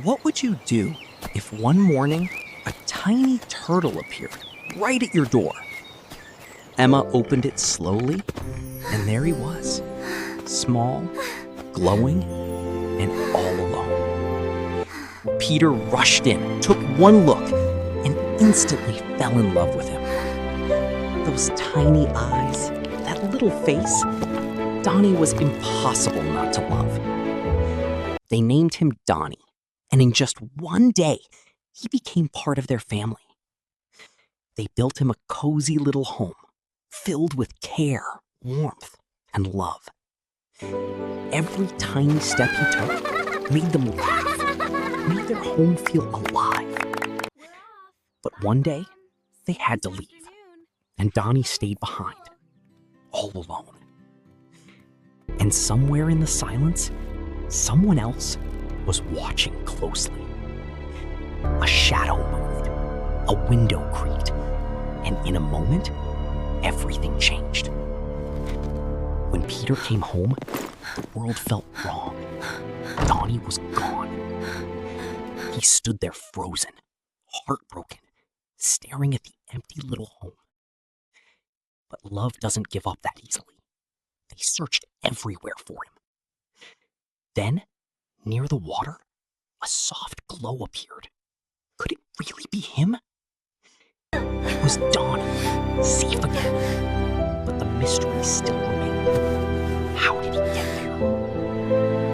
What would you do if one morning a tiny turtle appeared right at your door? Emma opened it slowly, and there he was, small, glowing, and all alone. Peter rushed in, took one look, and instantly fell in love with him. Those tiny eyes, that little face, Donnie was impossible not to love. They named him Donnie, and in just one day, he became part of their family. They built him a cozy little home, filled with care, warmth, and love. Every tiny step he took made them laugh, made their home feel alive. But one day, they had to leave, and Donnie stayed behind, all alone. And somewhere in the silence, someone else was watching closely. A shadow moved, a window creaked, and in a moment, everything changed. When Peter came home, the world felt wrong. Donnie was gone. He stood there frozen, heartbroken, staring at the empty little home. But love doesn't give up that easily. They searched everywhere for him. Then, near the water, a soft glow appeared. Could it really be him? It was Donnie, safe again. But the mystery still remained. How did he get